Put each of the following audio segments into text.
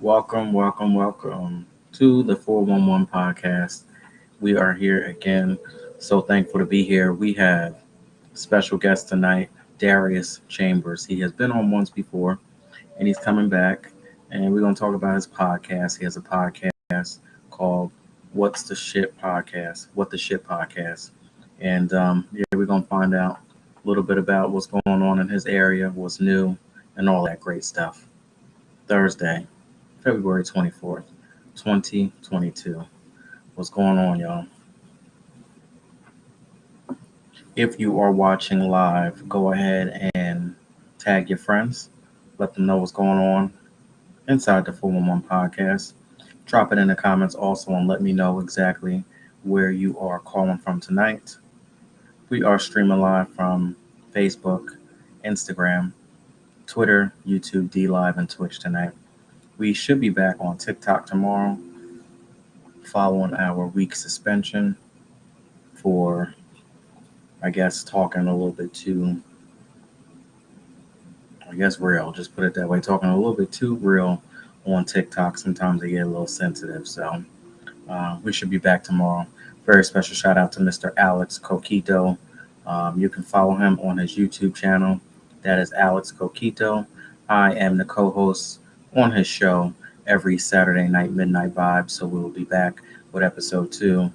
Welcome to the 411 podcast. We are here again. So thankful to be here. We have special guest tonight, Darius Chambers. He has been on once before and he's coming back. And we're going to talk about his podcast. He has a podcast called What's the Shit Podcast? What the Shit Podcast. And we're going to find out a little bit about what's going on in his area, what's new, and all that great stuff. Thursday, February 24th, 2022. What's going on, y'all? If you are watching live, go ahead and tag your friends. Let them know what's going on inside the 411 podcast. Drop it in the comments also and let me know exactly where you are calling from tonight. We are streaming live from Facebook, Instagram, Twitter, YouTube, D Live, and Twitch tonight. We should be back on TikTok tomorrow following our week suspension for, I guess, talking a little bit too, real. Just put it that way. Talking a little bit too real on TikTok. Sometimes they get a little sensitive. So we should be back tomorrow. Very special shout out to Mr. Alex Coquito. You can follow him on his YouTube channel. That is Alex Coquito. I am the co host on his show every Saturday night, Midnight Vibes. So we will be back with episode 2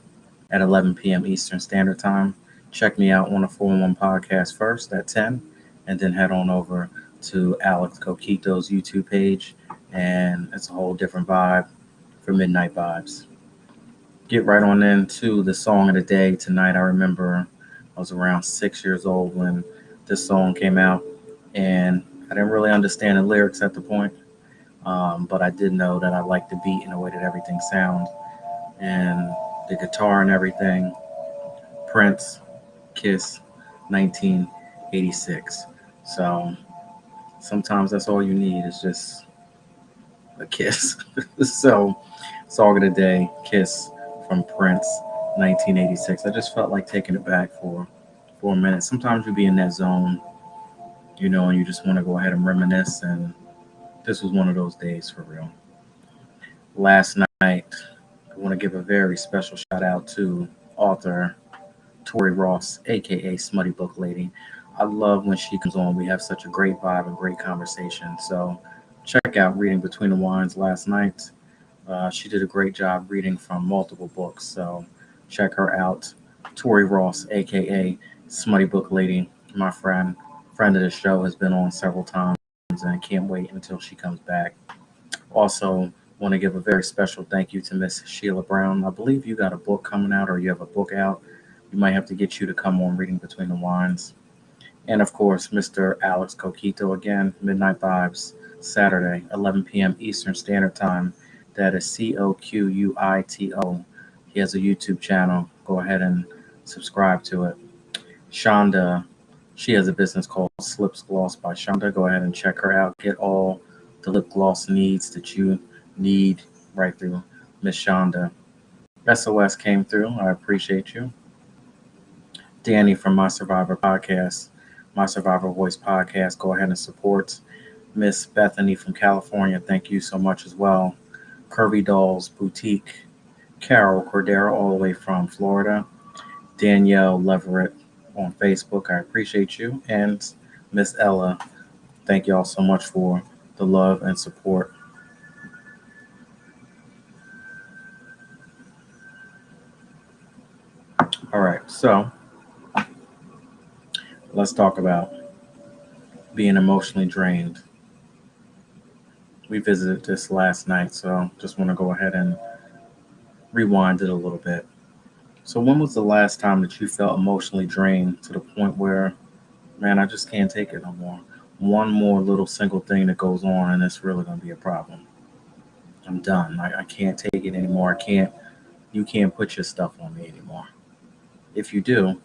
at 11 p.m. Eastern Standard Time. Check me out on the 411 podcast first at 10, and then head on over to Alex Coquito's YouTube page, and it's a whole different vibe for Midnight Vibes. Get right on into the song of the day tonight. I remember I was around 6 years old when this song came out, and I didn't really understand the lyrics at the point, but I did know that I liked the beat and the way that everything sounds, and the guitar and everything. Prince, Kiss, 1986. So sometimes that's all you need is just a kiss. So, song of the day, Kiss from Prince, 1986. I just felt like taking it back for a minute. Sometimes you be in that zone, and you just want to go ahead and reminisce. And this was one of those days for real. Last night, I want to give a very special shout out to author Tori Ross, aka Smutty Book Lady. I love when she comes on. We have such a great vibe and great conversation. So check out Reading Between the Wines last night. She did a great job reading from multiple books. So check her out. Tori Ross, aka Smutty Book Lady, my friend of the show, has been on several times and can't wait until she comes back. Also, want to give a very special thank you to Miss Sheila Brown. I believe you got a book coming out or you have a book out. We might have to get you to come on Reading Between the Wines. And of course, Mr. Alex Coquito again, Midnight Vibes, Saturday, 11 p.m. Eastern Standard Time. That is Coquito. He has a YouTube channel. Go ahead and subscribe to it. Shonda, she has a business called Slips Gloss by Shonda. Go ahead and check her out. Get all the lip gloss needs that you need right through Miss Shonda. SOS came through. I appreciate you. Danny from My Survivor Voice podcast. Go ahead and support Miss Bethany from California. Thank you so much as well. Curvy Dolls Boutique. Carol Cordero, all the way from Florida. Danielle Leverett on Facebook. I appreciate you. And Miss Ella, thank you all so much for the love and support. All right, so let's talk about being emotionally drained. We visited this last night, so just want to go ahead and rewind it a little bit. So, when was the last time that you felt emotionally drained to the point where, man, I just can't take it no more? One more little single thing that goes on, and it's really going to be a problem. I'm done. I can't take it anymore. You can't put your stuff on me anymore. If you do,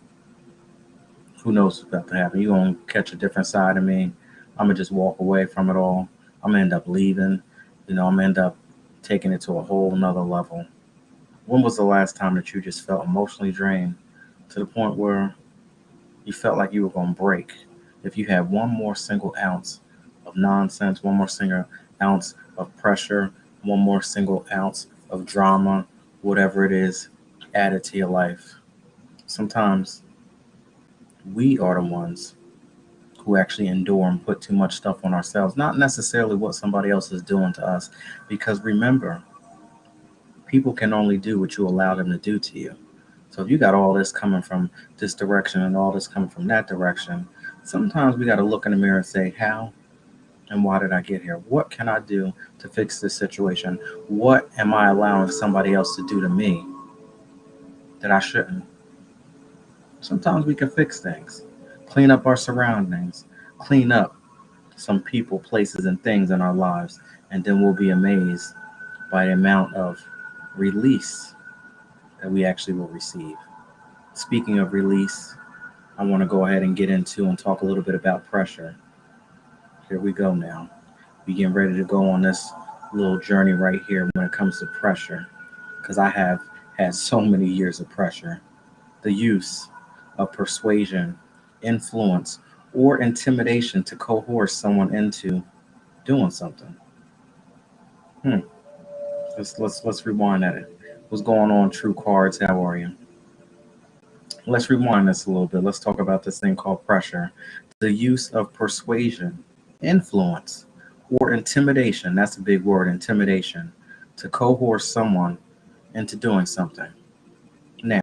who knows what's about to happen? You're going to catch a different side of me. I'm going to just walk away from it all. I'm going to end up leaving. I'm going to end up taking it to a whole nother level. When was the last time that you just felt emotionally drained to the point where you felt like you were going to break? If you had one more single ounce of nonsense, one more single ounce of pressure, one more single ounce of drama, whatever it is, added to your life. Sometimes we are the ones who actually endure and put too much stuff on ourselves, not necessarily what somebody else is doing to us. Because remember, people can only do what you allow them to do to you. So if you got all this coming from this direction and all this coming from that direction, sometimes we got to look in the mirror and say, how and why did I get here? What can I do to fix this situation? What am I allowing somebody else to do to me that I shouldn't? Sometimes we can fix things, clean up our surroundings, clean up some people, places, and things in our lives, and then we'll be amazed by the amount of release that we actually will receive. Speaking of release, I want to go ahead and get into and talk a little bit about pressure. Here we go now. We getting ready to go on this little journey right here when it comes to pressure, because I have had so many years of pressure. The use of persuasion, influence, or intimidation to coerce someone into doing something. Hmm. Let's rewind at it. What's going on, True Cards? How are you? Let's rewind this a little bit. Let's talk about this thing called pressure. The use of persuasion, influence, or intimidation. That's a big word, intimidation, to coerce someone into doing something. Now,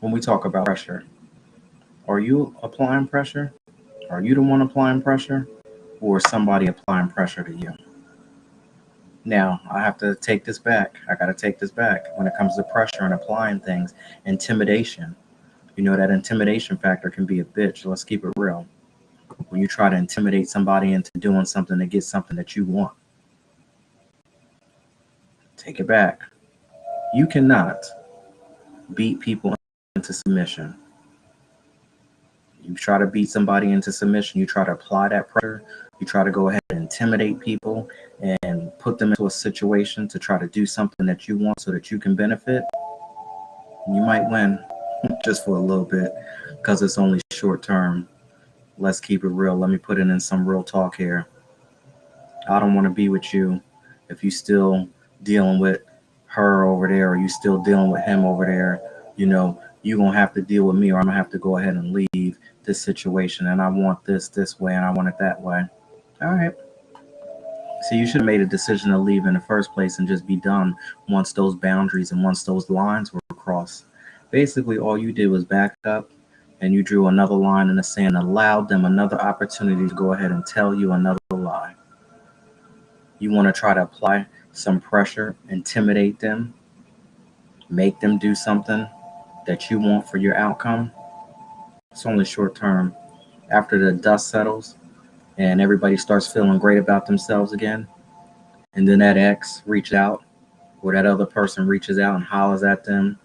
when we talk about pressure, are you applying pressure? Are you the one applying pressure? Or is somebody applying pressure to you? Now, I have to take this back. I got to take this back. When it comes to pressure and applying things, intimidation, you know that intimidation factor can be a bitch. Let's keep it real. When you try to intimidate somebody into doing something to get something that you want, take it back. You cannot beat people into submission. You try to beat somebody into submission, you try to apply that pressure, you try to go ahead and intimidate people and put them into a situation to try to do something that you want so that you can benefit. You might win just for a little bit because it's only short term. Let's keep it real. Let me put it in some real talk here. I don't want to be with you if you still dealing with her over there or you still dealing with him over there. You know, you're going to have to deal with me or I'm going to have to go ahead and leave this situation. And I want this way and I want it that way. All right. So you should have made a decision to leave in the first place and just be done once those boundaries and once those lines were crossed. Basically, all you did was back up and you drew another line in the sand, allowed them another opportunity to go ahead and tell you another lie. You want to try to apply some pressure, intimidate them, make them do something that you want for your outcome. It's only short term. After the dust settles and everybody starts feeling great about themselves again, and then that ex reaches out or that other person reaches out and hollers at them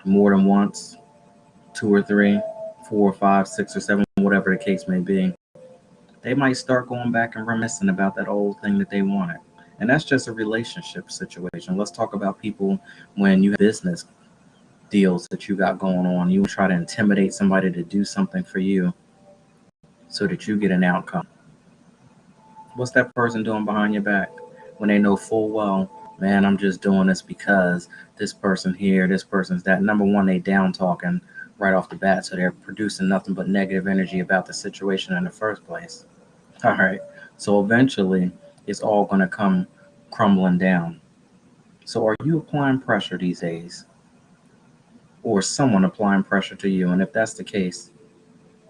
more than once, two or three, four or five, six or seven, whatever the case may be, they might start going back and reminiscing about that old thing that they wanted. And that's just a relationship situation. Let's talk about people when you have business deals that you got going on. You try to intimidate somebody to do something for you so that you get an outcome. What's that person doing behind your back when they know full well, man, I'm just doing this because this person here, this person's that. Number one, they down talking right off the bat, so they're producing nothing but negative energy about the situation in the first place. All right. So eventually, it's all going to come crumbling down. So, are you applying pressure these days? Or is someone applying pressure to you? And if that's the case,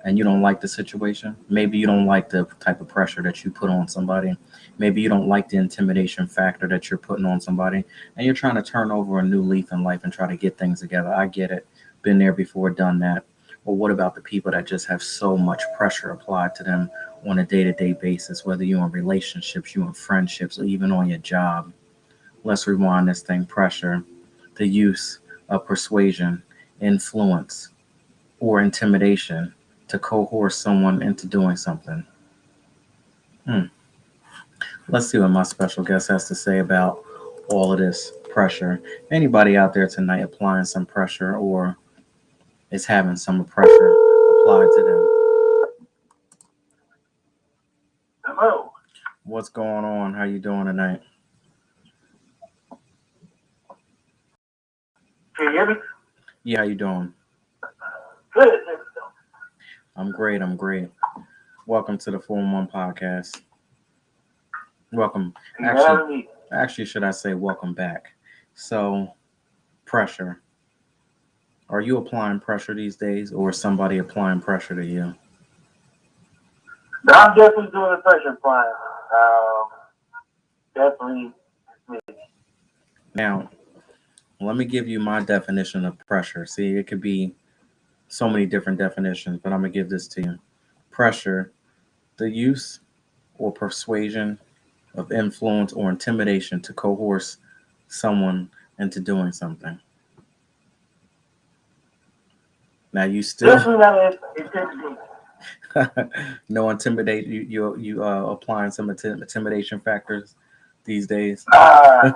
and you don't like the situation, maybe you don't like the type of pressure that you put on somebody. Maybe you don't like the intimidation factor that you're putting on somebody, and you're trying to turn over a new leaf in life and try to get things together. I get it. Been there before, done that. Or what about the people that just have so much pressure applied to them on a day-to-day basis, whether you're in relationships, you're in friendships, or even on your job? Let's rewind this thing. Pressure, the use of persuasion, influence, or intimidation to coerce someone into doing something. Hmm. Let's see what my special guest has to say about all of this pressure. Anybody out there tonight applying some pressure or is having some pressure applied to them? Hello. What's going on? How you doing tonight? Can you hear me? Yeah, how you doing? Good. I'm great. I'm great. Welcome to the 411 podcast. Welcome. You Actually, having me? should I say welcome back? So, pressure. Are you applying pressure these days, or is somebody applying pressure to you? No, I'm definitely doing the pressure applying. Definitely. Now, let me give you my definition of pressure. See, it could be so many different definitions, but I'm gonna give this to you. Pressure, the use or persuasion of influence or intimidation to coerce someone into doing something. Now you still Definitely not intimidating. no intimidate you applying some intimidation factors these days. I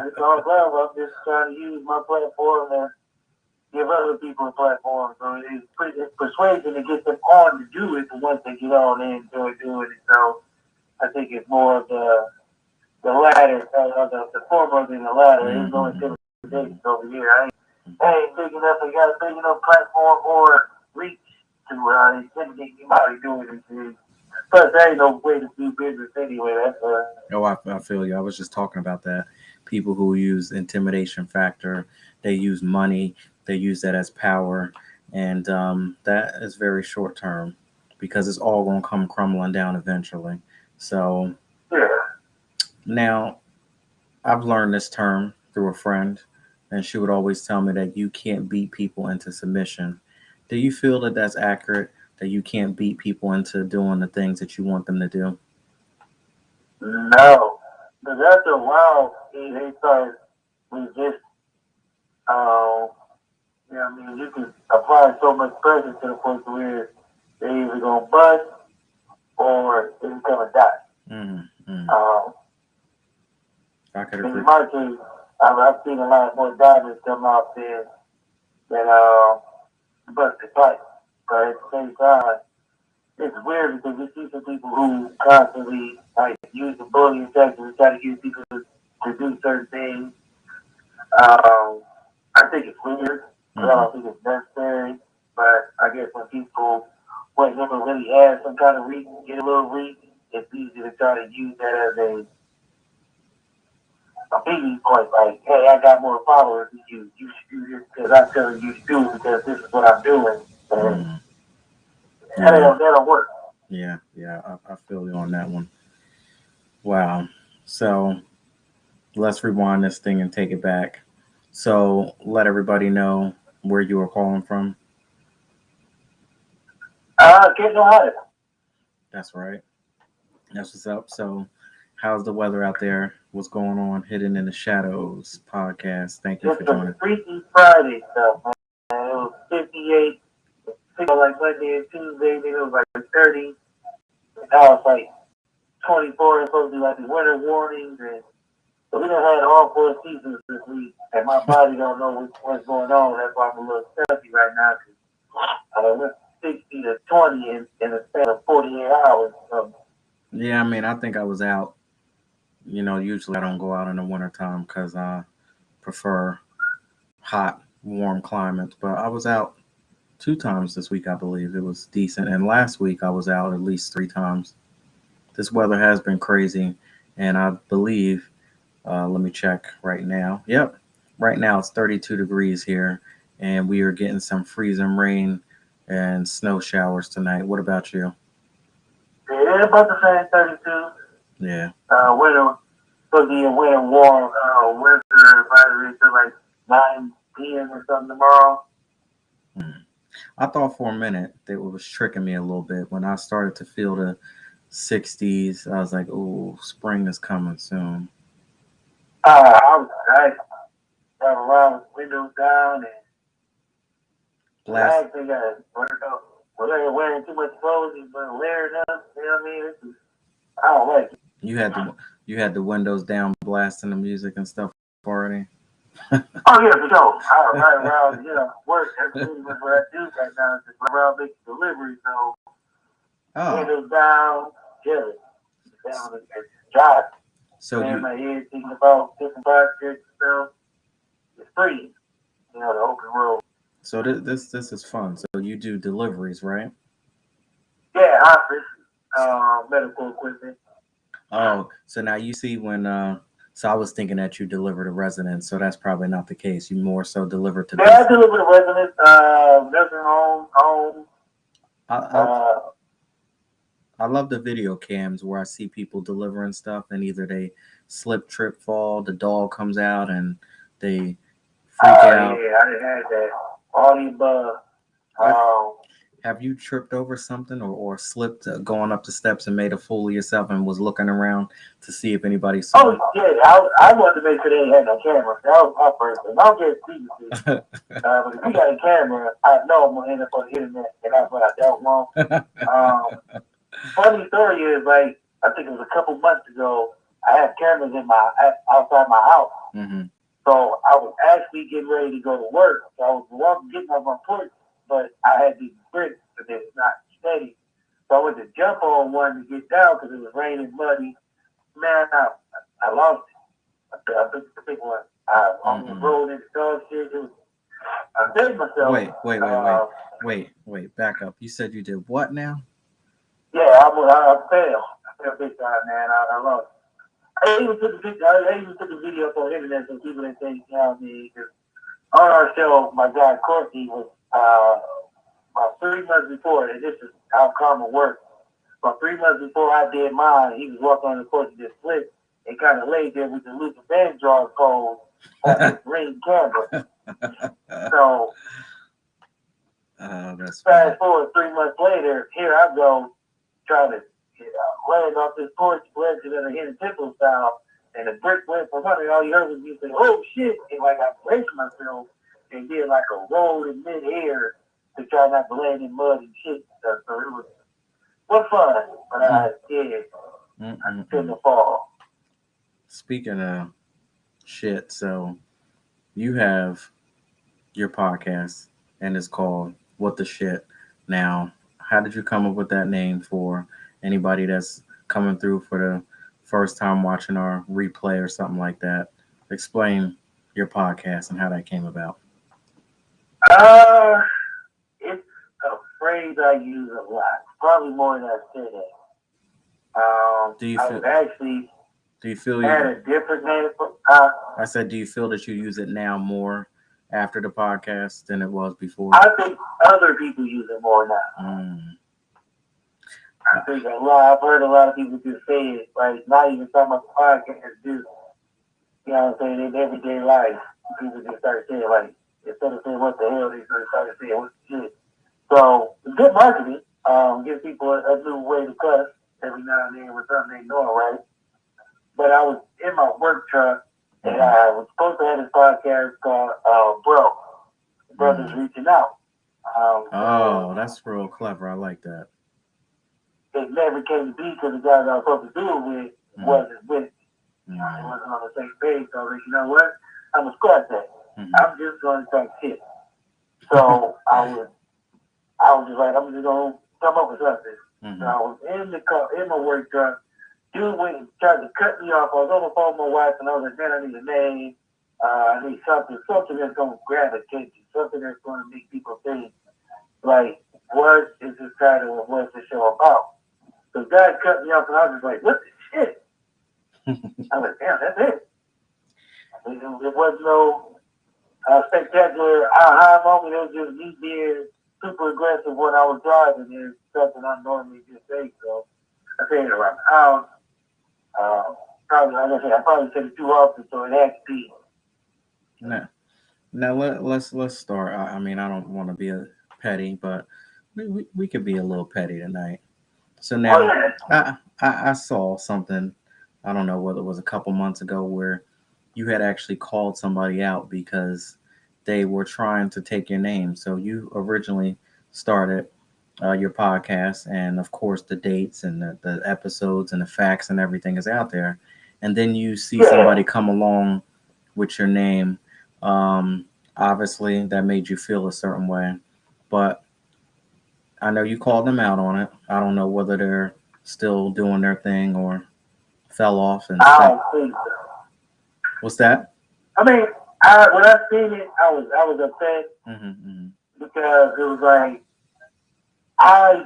just all glad I'm just trying to use my platform and give other people a platform. So it's persuasion to get them on to do it, and once they get on, they enjoy doing it. So I think it's more of the latter, the former than the latter. There's no Mm-hmm. intimidation over here. I ain't big enough. I got a big enough platform or reach to intimidate anybody doing it. Plus, there ain't no way to do business anyway. That's Oh, I feel you. I was just talking about that. People who use intimidation factor, they use money, they use that as power, and that is very short term because it's all going to come crumbling down eventually. So yeah. now I've learned this term through a friend, and she would always tell me that you can't beat people into submission. Do you feel that that's accurate? That you can't beat people into doing the things that you want them to do? No, because after a while, they start resist. Um, I mean, you can apply so much pressure to the point where they either gonna bust or they become a die. Mm-hmm. Um, I could in agree. my case, I've seen a lot more diamonds come out than busted pipe. But at the same time, it's weird because you see some people who constantly like use the bullying tactics to try to get people to do certain things. Um, I think it's weird. I Mm-hmm. don't think it's necessary. But I guess when people want him to really have some kind of reach, get a little reach, it's easy to try to use that as a beating point. Like, hey, I got more followers than you. You should do this because I'm telling you to do it because this is what I'm doing. And Mm-hmm. that Yeah, don't work. yeah. I feel you on that one. Wow. So let's rewind this thing and take it back. So let everybody know where you are calling from. Can't know how to. That's right. That's what's up. So, how's the weather out there? What's going on? Hidden in the Shadows podcast. Thank you Just for some joining. Freaky Friday stuff, man. It was 58, like Monday and Tuesday, then it was like 30. Now it's like 24. It's supposed to be like the winter warnings. And so we done had all 4 seasons this week. And my body don't know what's going on. That's why I'm a little stuffy right now. Cause I went 60 to 20 in a span of 48 hours. So, Yeah, I mean, I think I was out. Usually I don't go out in the wintertime because I prefer hot, warm climates. But I was out 2 times this week, I believe. It was decent. And last week I was out at least 3 times. This weather has been crazy. And I believe, let me check right now. Yep. Right now it's 32 degrees here. And we are getting some freezing rain and snow showers tonight. What about you? yeah, about the same 32. Yeah. Winter, supposed to be a winter warm, winter advisory to like 9 p.m. or something tomorrow. Hmm. I thought for a minute that it was tricking me a little bit. When I started to feel the 60s, I was like, oh, spring is coming soon. I was nice. Drive around with windows down and Blast. relax. They got wearing too much clothes. He's been layering up. You know what I mean? I don't like it. You had the windows down, blasting the music and stuff already. Oh yeah, for sure. I was right around, work. That's pretty much what I do right now. Just right around making deliveries. So Oh, windows down, chilling. down and drive, So clear you my head, thinking about different projects and stuff. It's free, the open road. so this is fun. So you do deliveries, right? Yeah, office, medical equipment. Oh, so now you see when so I was thinking that you deliver to residents, so that's probably not the case. You more so deliver to Yeah, I business. deliver to residents, nursing home. I, I Uh, I love the video cams where I see people delivering stuff and either they slip, trip, fall, the dog comes out and they freak oh out. yeah, I didn't have that. All the above. Have, Um, have you tripped over something or slipped going up the steps and made a fool of yourself and was looking around to see if anybody saw oh yeah, I wanted to make sure they had no camera. That was my first thing. I don't get secrecy. you? But if you got a camera, I know I'm gonna end up on the internet, and that's what I don't want. Um, Funny story is like I think it was a couple months ago. I had cameras in my outside my house, hmm so I was actually getting ready to go to work. So I was walking, getting on my porch, but I had these bricks, but they was not steady. So I went to jump on one to get down because it was raining, muddy. Man, I lost it. I took the big one. I almost Mm-mm. rolled into dog shit. I saved myself. Wait, wait, wait, wait, Uh, wait. Back up. You said you did what now? yeah, I failed. I failed big time, man. I lost. I even took a video. I even took a video up on the internet so people didn't think, you know what I mean? 'Cause on our show, my guy Corky was about 3 months before, and this is how karma works. About 3 months before I did mine, he was walking on the course and just slipped and kind of laid there with the Luther Vandross pose on his ring camera. So Oh, that's funny. fast forward 3 months later, here I go trying to land off this porch, landed in a hidden temple style, and the brick went from under. All you heard was me say, "Oh shit!" And like I braced myself and did like a roll in midair to try not to land in mud and shit. So it was fun, but Mm, I did. I took mm-mm-mm. the fall. Speaking of shit, so you have your podcast and it's called What the Shit. Now, how did you come up with that name for anybody that's coming through for the first time watching our replay or something like that? Explain your podcast and how that came about. Uh, it's a phrase I use a lot, probably more than I said it. Do you I feel was actually do you feel had you a different name for. I said do you feel that you use it now more after the podcast than it was before? I think other people use it more now. Mm. I think a lot. I've heard a lot of people just say it, like not even talking about the podcast, just you know what I'm saying in everyday life. People just start saying like instead of saying what the hell, they started saying what the shit. So it's good marketing. Gives people a new way to cuss every now and then with something they know, right? But I was in my work truck and hmm I was supposed to have this podcast called Bro. Brothers Mm. Reaching Out. So Oh, that's real clever. I like that. it never came to be because the guys I was supposed to do it with Mm. wasn't with me. It Mm. wasn't on the same page. So I was like, you know what? I'm gonna scratch that. Mhm. I'm just gonna talk shit. So I was just like, I'm just gonna come up with something. So Mhm. I was in the car in my work truck. Dude went and tried to cut me off. I was on the phone with my wife and I was like, man, I need a name. I need something that's gonna grab attention, something that's gonna make people think like, what is this title and what's the show about? So God cut me off and I was just like, what the shit? I was like, damn, that's it. It wasn't no spectacular aha moment. It was just me being super aggressive when I was driving and something I normally just say. So I said it around the house. Probably, like I said, I probably said it too often, so it had to be. Now, let's start. I mean, I don't want to be a petty, but we could be a little petty tonight. So Oh, now, yeah. I saw something. I don't know whether it was a couple months ago where you had actually called somebody out because they were trying to take your name. So you originally started your podcast, and of course the dates and the episodes and the facts and everything is out there. And then you see Yeah. somebody come along with your name. Um, Obviously, that made you feel a certain way, but I know you called them out on it. I don't know whether they're still doing their thing or. fell off and I stopped. don't think so. What's that? I mean, when I seen it, I was upset Mm-hmm. because it was like I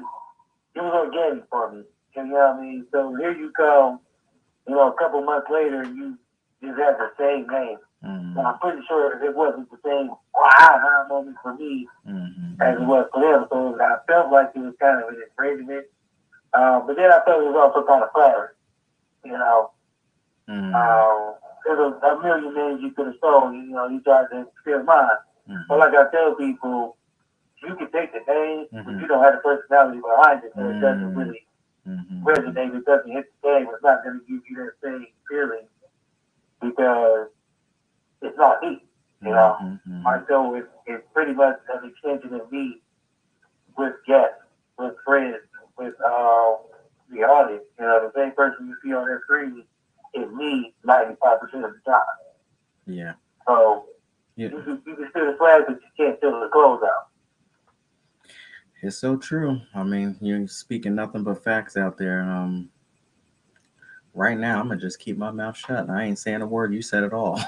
it was organic for me. You know what I mean? So here you come, a couple months later, you just have the same name. And Mm-hmm. I'm pretty sure it wasn't the same wow moment for me as it Mm-hmm. was for them. So I felt like it was kind of an infringement. But then I felt it was also kind of flattering. You know, there's a million names you could have sold. You tried to steal mine. But Mm-hmm. like I tell people, you can take the name, but Mm-hmm. you don't have the personality behind it, so it doesn't Mm-hmm. really Mm-hmm. resonate. It doesn't hit the same. It's not going to give you that same feeling because it's not me. You know, my Mm-hmm. show is pretty much an extension of me with guests, with friends, with the audience. The same person you see on that screen is me 95% of the time. Yeah. So Yeah. you can steal the flag, but you can't steal the clothes out. It's so true. I mean, you're speaking nothing but facts out there. Right now, I'm gonna just keep my mouth shut. I ain't saying a word. You said it all.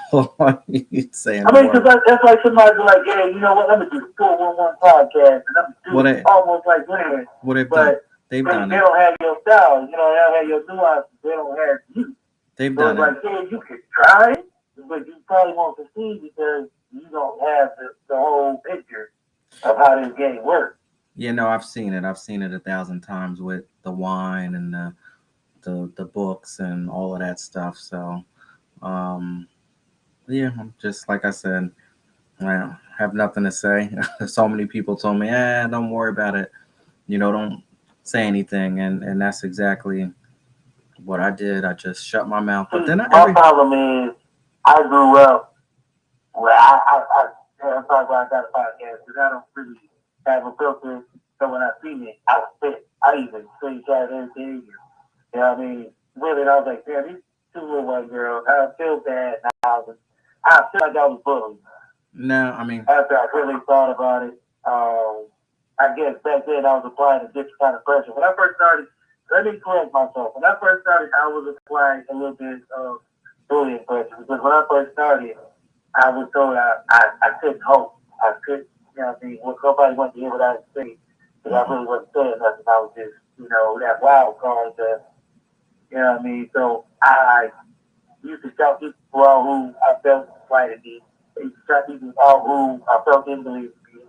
You ain't saying I a mean, because word. that's like somebody be like, yeah, you know what? I'm gonna do the 411 podcast, and I'm gonna What do it they almost like women, what they've done? but They've done they it. don't have your style. They don't have your nuances. They don't have you. They've So done it's it. like, yeah, you could try it, but you probably won't succeed because you don't have the whole picture of how this game works. I've seen it. I've seen it 1,000 times with the wine and the books and all of that stuff. So, um, yeah, I'm just like I said, I have nothing to say. So many people told me, don't worry about it. Don't say anything, and that's exactly what I did. I just shut my mouth. But See, then my problem is I grew up where I'm talking about that podcast because I don't really have a filter. So when I see it, I spit. I even screenshot everything. You know what I mean? Women, I was like, damn, these two little white girls. I feel bad now. I feel like I was bullied no, I mean, after I really thought about it. I guess back then I was applying a different kind of pressure. When I first started, let me correct myself. When I first started, I was applying a little bit of bullying pressure because when I first started, I was told I couldn't hope. I couldn't, what I mean? Nobody wanted to hear what I had to say because I mhm. really wasn't saying nothing. I was just, that wild card that, what I mean? So I used to shout people out who I felt slighted me. I used to shout people out who I felt didn't believe me.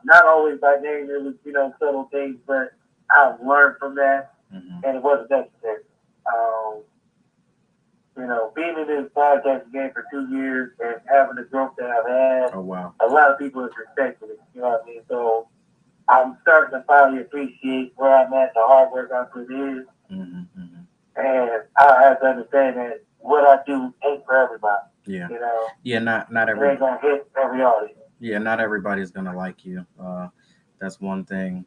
Not always by name, it was, subtle things, but I've learned from that Mhm. and it wasn't necessary. Um, being in this podcast game for 2 years and having the growth that I've had, Oh wow. a lot of people have respected it. You know what I mean? So I'm starting to finally appreciate where I'm at, the hard work I put in, Mhm. Mhm. and I have to understand that what I do ain't for everybody. Yeah. You know, Yeah. Not it ain't everybody. gonna hit every audience. Yeah. Not everybody's gonna like you. That's one thing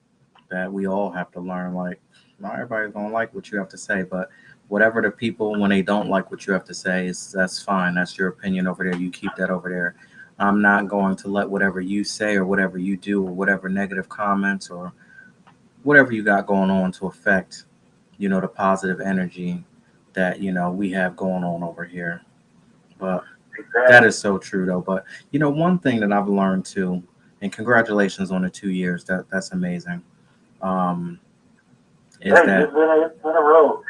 that we all have to learn. Like, not everybody's gonna like what you have to say, but whatever the people when they don't like what you have to say is that's fine. That's your opinion over there. You keep that over there. I'm not going to let whatever you say or whatever you do or whatever negative comments or whatever you got going on to affect, the positive energy that, we have going on over here. But that Exactly. is so true though. But one thing that I've learned too, and congratulations on the 2 years. That's amazing. Um, is Hey, that it's been a road.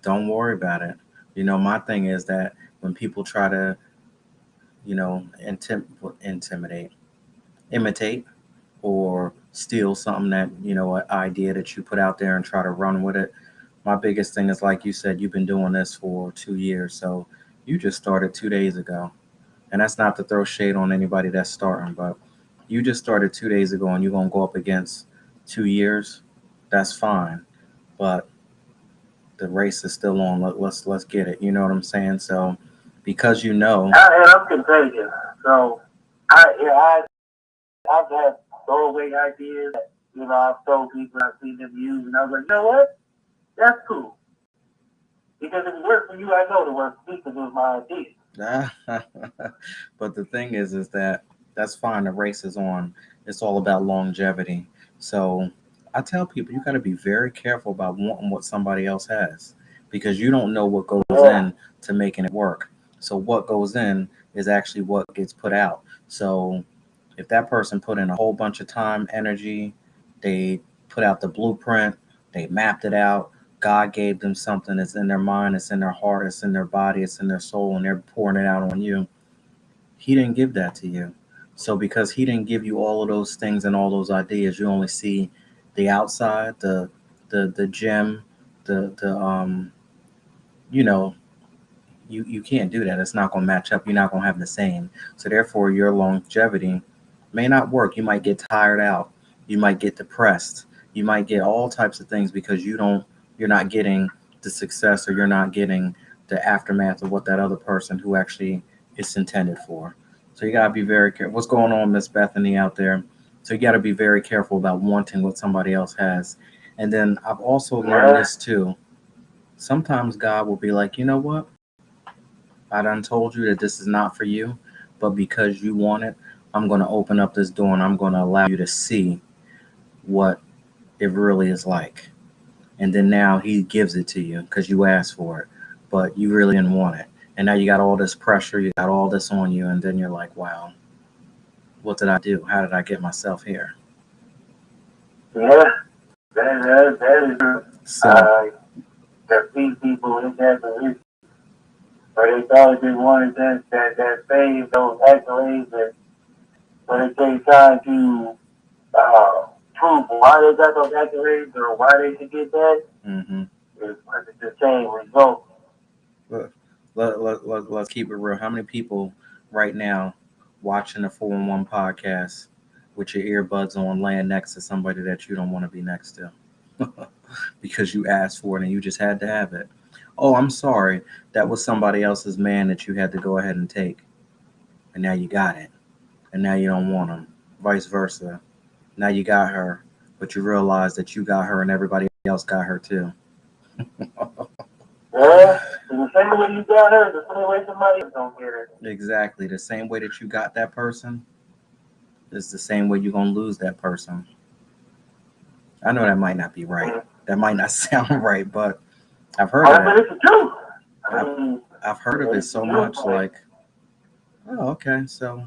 don't worry about it. My thing is that when people try to, intimidate, imitate, or steal something that, an idea that you put out there and try to run with it. My biggest thing is, like you said, you've been doing this for 2 years. So you just started 2 days ago. And that's not to throw shade on anybody that's starting, but you just started 2 days ago and you're going to go up against 2 years. That's fine. But the race is still on. Let's get it. You know what I'm saying? So because And I'm competitive, so I've had throwaway ideas that I've told people I've seen them use, and I was like, you know what? That's cool because if it worked for you, I know it worked for me because it was my idea. but the thing is that that's fine. The race is on. It's all about longevity. So I tell people you got to be very careful about wanting what somebody else has. because you don't know what goes Yeah. in to making it work. So what goes in is actually what gets put out. So if that person put in a whole bunch of time, energy, they put out the blueprint, they mapped it out. God gave them something that's in their mind, it's in their heart, it's in their body, it's in their soul, and they're pouring it out on you. He didn't give that to you. So because he didn't give you all of those things and all those ideas, you only see the outside, the gym, the you know, you can't do that. It's not going to match up. You're not going to have the same. So therefore, your longevity may not work. You might get tired out. You might get depressed. You might get all types of things because you're not getting the success, or you're not getting the aftermath of what that other person who actually is intended for. So you gotta be very careful. What's going on, Miss Bethany out there? So you gotta be very careful about wanting what somebody else has. And then I've also learned Yeah. this too. Sometimes God will be like, you know what? I done told you that this is not for you, but because you want it, I'm going to open up this door and I'm going to allow you to see what it really is like. And then now he gives it to you because you asked for it, but you really didn't want it. And now you got all this pressure, you got all this on you, and then you're like, wow, what did I do? How did I get myself here? Yeah. That is true. So, There be people in that position where they thought they wanted that fame, those accolades, and when it takes time to uh, prove why they got those accolades or why they should get that, mm-hmm. it's the same result. Look, let's keep it real. How many people right now watching a 411 podcast with your earbuds on, laying next to somebody that you don't want to be next to because you asked for it and you just had to have it? Oh, I'm sorry. That was somebody else's man that you had to go ahead and take. And now you got it. And now you don't want him. Vice versa. Now you got her, but you realize that you got her and everybody else got her too. Yeah, in the same way you got her, the same way somebody else don't get her. Exactly. The same way that you got that person is the same way you're going to lose that person. I know that might not be right. That might not sound right, but I've heard of I mean, that. it's the truth. I I've, mean, I've heard of it it's the so truth. much But like, oh, okay, so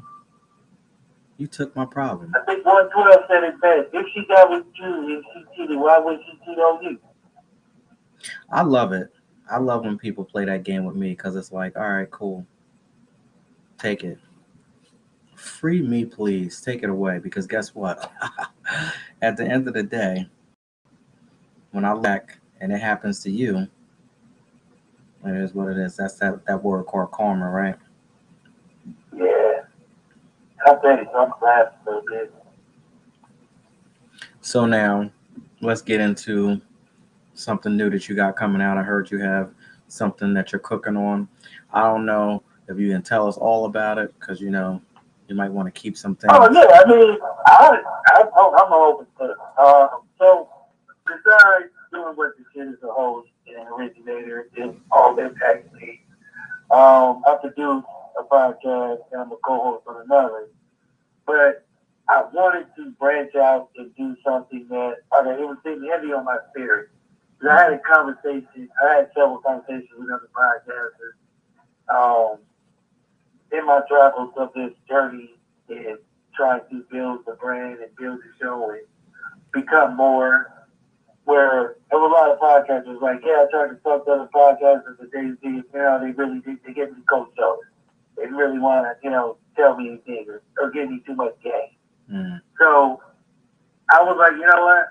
you took my problem. I think 112 said it best. If she got with you and she cheated, why would she cheat on you? I love it. I love when people play that game with me because it's like, all right, cool, take it. Free me, please. Take it away because guess what? At the end of the day, when I back and it happens to you, it is what it is. That's that word called karma, right? Yeah, I bet it's I'm glad a little bit. So now let's get into something new that you got coming out. I heard you have something that you're cooking on. I don't know if you can tell us all about it because you might want to keep some Oh things. yeah, I mean, I'm open to it. So besides doing what the shit is a host and originator and all that actually, I produce a podcast and I'm a co-host on another. But I wanted to branch out and do something that, okay, it was sitting heavy on my spirit. 'Cause I had a conversation, I had several conversations with other podcasters in my travels of this journey and trying to build the brand and build the show and become more. Where there were a lot of podcasters like, yeah, I tried to talk to other podcasters, but they really they give me cold shoulders. They didn't really want to, tell me anything or give me too much game. Mm, So I was like, you know what?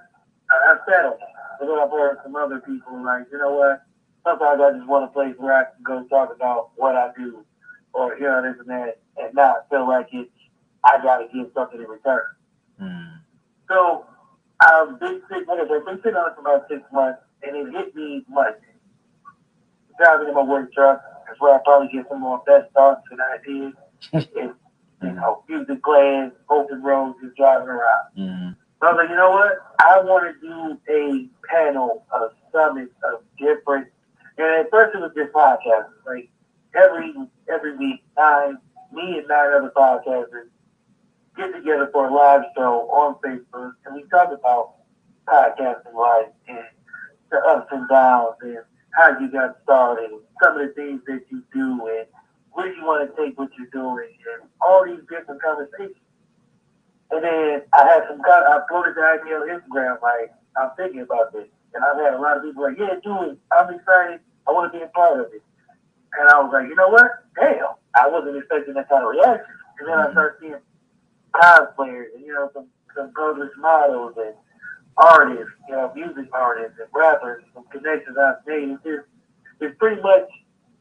I settled. But then I've heard some other people like, you know what? Sometimes I just want a place where I can go talk about what I do or this and that and not feel like it's I gotta give something in return. mm, So I've been sitting I've been sitting on it for about 6 months and it hit me Monday. Driving in my work truck. That's where I probably get some more best thoughts and ideas. And mm, music playing, open roads, just driving around. mm, So I was like, you know what? I want to do a panel, a summit of different, and at first it was just podcasters. Like every week, me and nine other podcasters get together for a live show on Facebook, and we talk about podcasting life and the ups and downs and how you got started, some of the things that you do, and where you want to take what you're doing, and all these different conversations. And then I had I floated the idea on Instagram, like, I'm thinking about this. And I've had a lot of people like, yeah, do it. I'm excited. I want to be a part of it. And I was like, you know what? Damn. I wasn't expecting that kind of reaction. And then I Mm-hmm. started seeing cosplayers and, some published models and artists, music artists and rappers, some connections I've made. It's pretty much,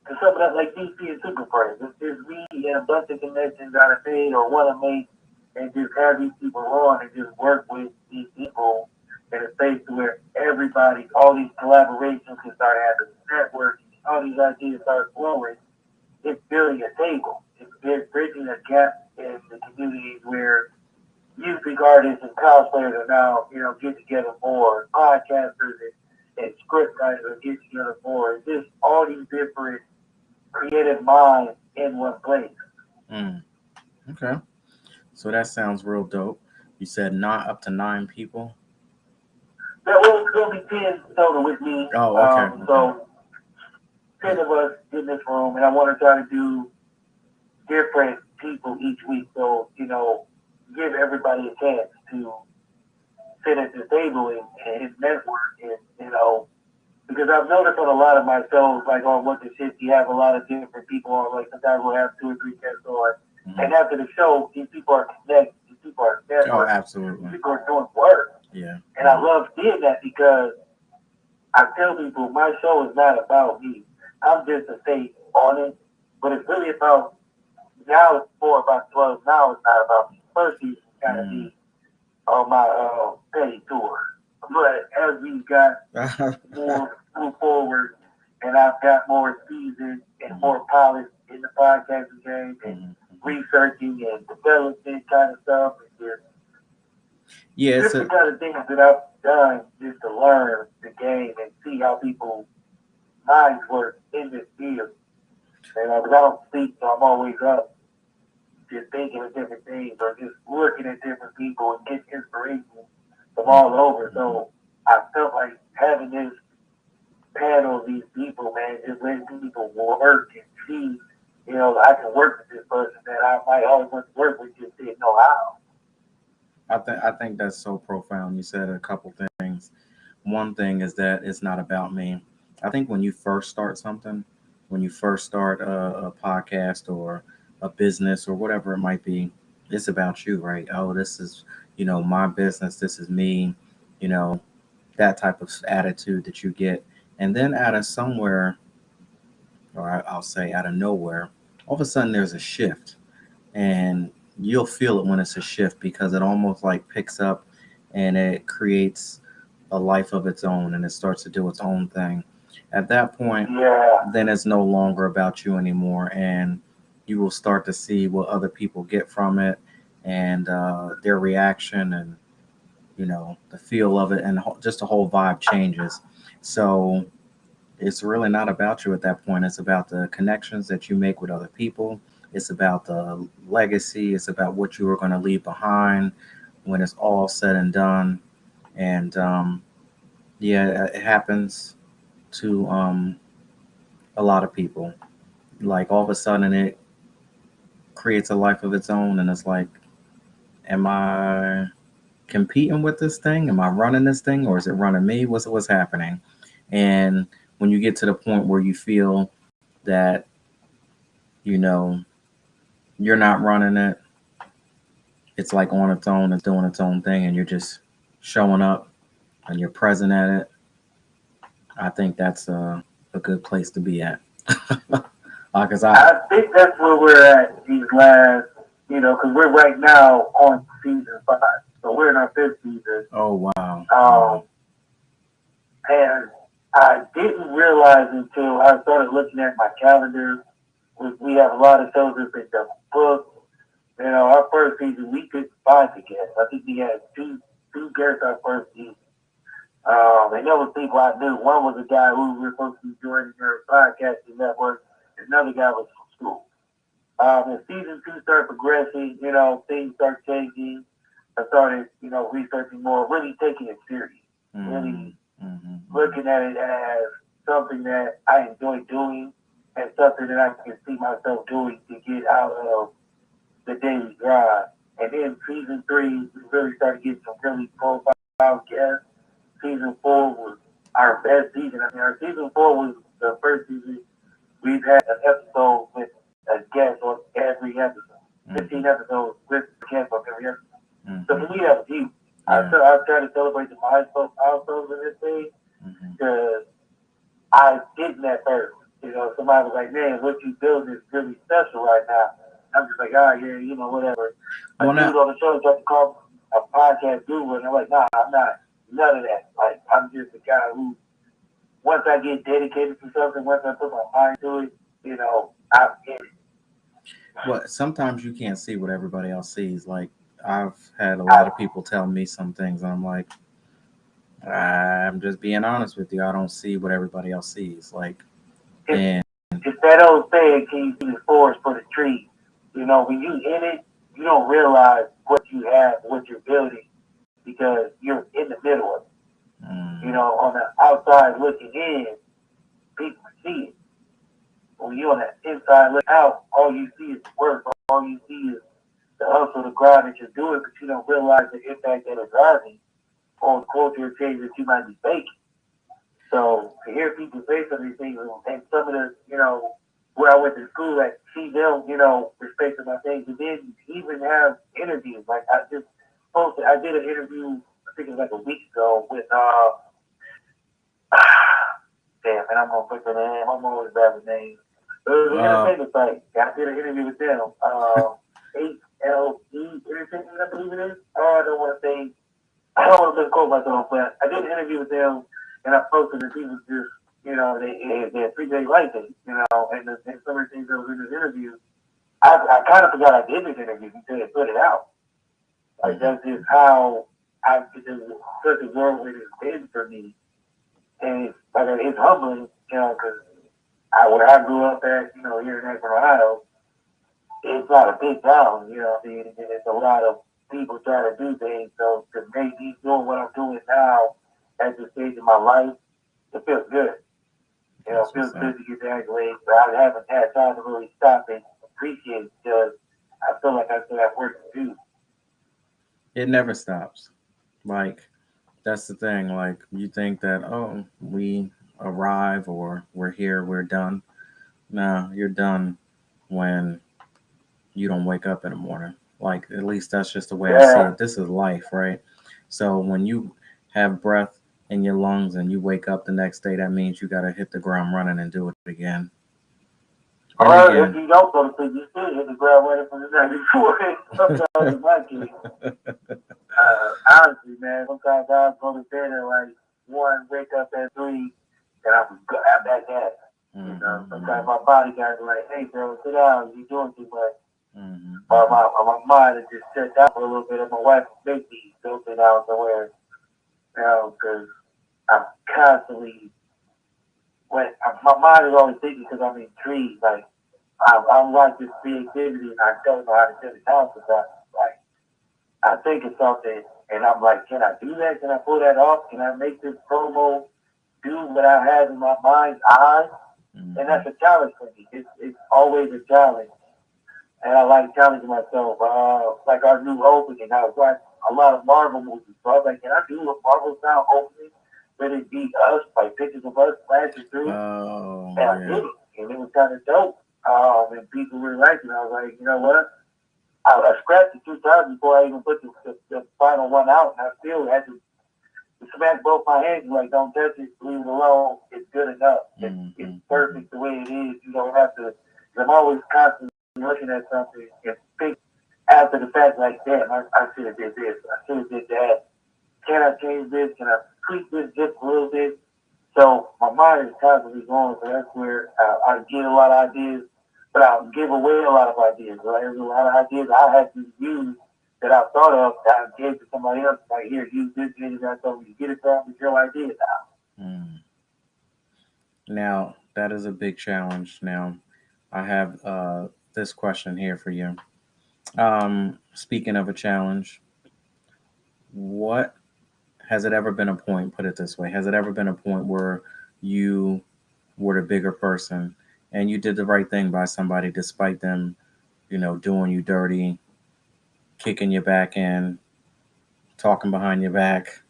to sum it up, like DC and Super Friends. It's just me and a bunch of connections that I made or want to make, and just have these people on and just work with these people in a space to where everybody, all these collaborations can start happening, networking, all these ideas start flowing. It's building a table. It's bridging a gap in the communities where music artists and cosplayers are now, get together more, podcasters and script writers are getting together more. It's just all these different creative minds in one place. Mm. Okay. So that sounds real dope. You said not up to 9 people. There will still be 10 total with me. Oh, okay, okay. So 10 of us in this room, and I want to try to do different people each week. So, give everybody a chance to sit at the table and network and, because I've noticed on a lot of my shows, like on What the Shit, you have a lot of different people on. Like sometimes we'll have two or three guests on, Hmm. and after the show, these people are connected, these people are Oh, networking, these absolutely. people are doing work, Yeah, and I yeah. love seeing that because I tell people my show is not about me. I'm just a face on it, but it's really about now. It's more about 12. Now it's not about me. First season kind of Mm. me on my petty tour, but as we got more move forward, and I've got more seasoned and Mhm, more polished in the podcasting game and mhm, mhm. researching and development kind of stuff, and just Yeah, it's different a kind of things that I've done just to learn the game and see how people's minds work in this field. And because I don't sleep, so I'm always up just thinking of different things or just looking at different people and getting inspiration from all mhm, over. mhm. So I felt like having this panel these people, man, just letting people work and see, I can work with this person that I might always want to work with, just didn't know how. I think that's so profound. You said a couple things. One thing is that it's not about me. I think when you first start something, when you first start a podcast or a business or whatever it might be, it's about you, right? Oh, this is, my business. This is me, you know, that type of attitude that you get. And then out of somewhere, or I'll say out of nowhere, all of a sudden there's a shift, and you'll feel it when it's a shift because it almost like picks up and it creates a life of its own and it starts to do its own thing. At that point, Yeah, then it's no longer about you anymore, and you will start to see what other people get from it and their reaction and the feel of it, and just the whole vibe changes. So it's really not about you at that point. It's about the connections that you make with other people. It's about the legacy. It's about what you are going to leave behind when it's all said and done. And yeah, it happens to a lot of people. Like all of a sudden, it creates a life of its own, and it's like, am I competing with this thing? Am I running this thing, or is it running me? What's happening? And when you get to the point where you feel that you know you're not running it, it's like on its own, it's doing its own thing, and you're just showing up and you're present at it. I think that's a good place to be at. Because I think that's where we're at these last, because we're right now on season 5. So we're in our fifth season. oh wow, Um, wow. and I didn't realize until I started looking at my calendar. We have a lot of shows that have been booked. Our first season, we couldn't find the guests. I think we had two guests our first season. And there was people I knew. One was a guy who was supposed to be joining their podcasting network. Another guy was from school. As season 2 started progressing, things start changing. I started, researching more, really taking it serious, Mm-hmm, really mm-hmm, looking at it as, something that I enjoy doing and something that I can see myself doing to get out of the daily grind. And then season three, we really started getting some really profile guests. Season four was our best season. I mean, our season four was the first season we've had an episode with a guest on every episode. 15 Mm-hmm. episodes with a guest on every episode. So Mm-hmm. for me, that was huge. Yeah. I try to celebrate the milestones in this thing Mm-hmm. because I didn't at first. You know, somebody was like, man, what you build is really special right now. I'm just like, ah, yeah, you know, whatever. A Well, dude now, on the show tried to call a podcast guru, and I'm like, nah, I'm not. None of that. Like, I'm just a guy who, once I get dedicated to something, once I put my mind to it, you know, I'm in it. well, sometimes you can't see what everybody else sees. Like, I've had a lot I, of people tell me some things, and I'm like, I'm just being honest with you. I don't see what everybody else sees. Like, it's, and it's that old saying, can you see the forest for the trees? You know, when you in it, you don't realize what you have, what you're building, because you're in the middle of it. You mm, know, on the outside looking in, people see it. When you're on the inside looking out, all you see is work. All you see is the hustle, the grind that you're doing, but you don't realize the impact that it's having on the culture change that you might be making. So to hear people say some of these things, and some of the, you know, where I went to school at, see them, you know, respecting my things, and then even have interviews. Like I just posted, I did an interview, I think it was like a week ago with damn, and I'm gonna put the name. I'm always bad with names. It was an uh, entertainment site. I did an interview with them. HLE Entertainment, I believe it is. Oh, I don't want to say. I don't want to misquote myself, but I did an interview with them, and I posted, and people just, you know, they appreciate like it, you know, and some of the things that was in this interview. I kind of forgot I did this interview until they put it out. Like mhm. that's just how I've been such a whirlwind it's been for me, and it's humbling, you know, because where I grew up at, you know, here in Akron, Ohio, it's not a big town, you know what I mean? And it's a lot of people trying to do things. So to make me doing what I'm doing now at this stage of my life, it feels good. You know, That's it feels what's up. good to get the accolades, but I haven't had time to really stop and appreciate it because I feel like I still have work to do. It never stops. Like, that's the thing. Like, you think that, oh, we arrive or we're here, we're done. No, you're done when you don't wake up in the morning. Like, at least that's just the way I see Yeah, it. This is life, right? So when you have breath in your lungs and you wake up the next day, that means you got to hit the ground running and do it again and or if again. you don't go to sleep, you still hit the ground running from the night before. Sometimes in my case, honestly, man, sometimes I'll go to bed at like one, wake up at three, and I'm back at it. You know, sometimes Hmm. my body guys are like, "Hey, bro, sit down. You're doing too much." Hmm. Or Hmm. my mind is just shut down for a little bit, and my wife makes me go sit down somewhere, you know, because I'm constantly my mind is always thinking because I'm intrigued. Like I'm like this creativity, and I don't know how to shut it down sometimes. Like I think of something, and I'm like, can I do that? Can I pull that off? Can I make this promo do what I have in my mind's eye? And Hmm. that's a challenge for me. It's always a challenge, and I like challenging myself. Like our new opening, I watch a lot of Marvel movies, so I was like, can I do a Marvel style opening? But it be us, like pictures of us flashing through, Oh, and I yeah. did it, and it was kind of dope. And people really liked it. I was like, you know what? I scratched it 2 times before I even put the final one out, and I still had to smack both my hands like, don't touch it, leave it alone. It's good enough. It's Hmm. Hmm. perfect the way it is. You don't have to. I'm always constantly looking at something and think after the fact, like, damn, I should have did this. I should have did that. Can I change this? Can I tweak this just a little bit? So my mind is constantly going. So that's where I get a lot of ideas, but I give away a lot of ideas. Right? There's a lot of ideas I had to use that I thought of that I gave to somebody else. Like, here, use this, and that. So you get it from, it's your idea now. Mm. Now, that is a big challenge. Now, I have this question here for you. Speaking of a challenge, what has it ever been a point, put it this way, has it ever been a point where you were the bigger person and you did the right thing by somebody despite them, doing you dirty, kicking your back in, talking behind your back,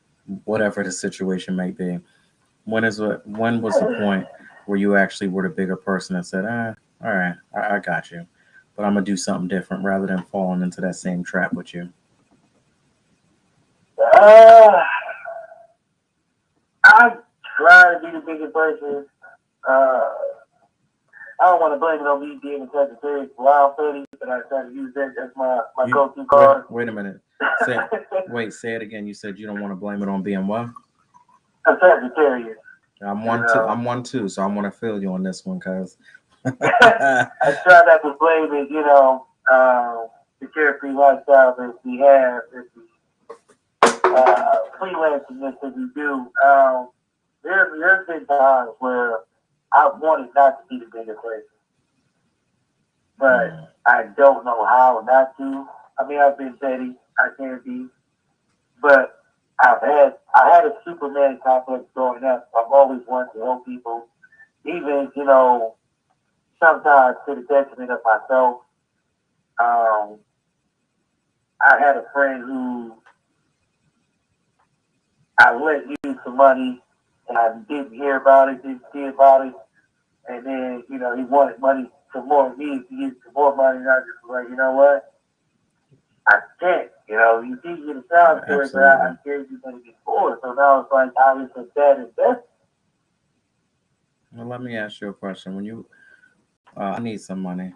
whatever the situation may be. When was the point where you actually were the bigger person and said, all right, I got you, but I'm gonna do something different rather than falling into that same trap with you? Uh, I try to be the biggest person. Uh, I don't want to blame it on me being a Sagittarius wild petty, but I try to use that as my You go-to card. wait a minute. Say say it again. You said you don't want to blame it on being what? A Sagittarius, I'm you one too. know. I'm one too. So I want to feel you on this one, cause I try not to blame it, the carefree lifestyle that we have, freelancingness that we do. There's been times where I wanted not to be the bigger person, but Hmm. I don't know how not to. I mean, I've been petty, I can be, but I had a Superman complex growing up. I've always wanted to help people, even sometimes to the detriment of myself. Um, I had a friend who I let use some money, and I didn't hear about it, didn't see about it, and then he wanted money some more. He needed to use some more money, and I just was like, you know what? I can't. You did get a sound to it, but I Absolutely. gave you money before, so now it's like I was a bad investment. Well, let me ask you a question. When you, I need some money.